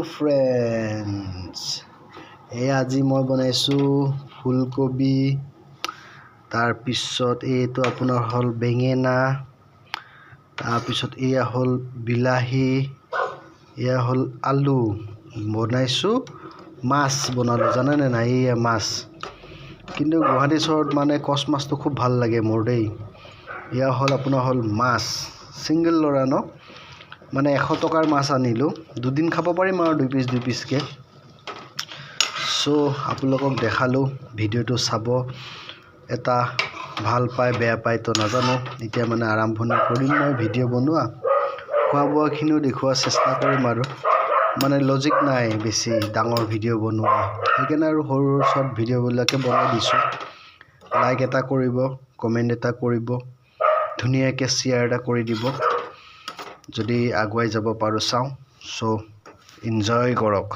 friends আজি মই বনাইছোঁ ফুলকবি তাৰ পিছত এইটো আপোনাৰ হল বেঙেনা তাৰ পিছত এয়া হল বিলাহী এয়া হল আলু বনাইছোঁ মাছ বনালো জানেনে নাই এয়া মাছ কিন্তু গুৱাহাটী চহৰত মানে কচ মাছটো খুব ভাল লাগে মোৰ দেই এয়া হল আপোনাৰ হল মাছ সিঙ্গেল লৰা ন মানে 100 টকাৰ মাছ আনিলো দুদিন খাব পাৰিম আৰু দুই পিসকে সো আপোনালোকক দেখালো ভিডিওটো চাব এটা ভাল পায় বেয়া পায় তো নাজানো এতিয়া মানে আৰম্ভণি কৰিম মই ভিডিও বনোৱা খোৱা বোৱাখিনিও দেখুৱা চেষ্টা কৰিম আৰু মানে লজিক নাই বেছি ডাঙৰ ভিডিও বনোৱা সেইকাৰণে আৰু সৰু শৰ্ট ভিডিওবিলাকে বনাই দিছো লাইক এটা কৰিব কমেন্ট এটা কৰিব ধুনীয়াকৈ শেয়াৰ এটা কৰি দিব যদি আগুৱাই যাব পাৰো চাও সো এনজয় কৰক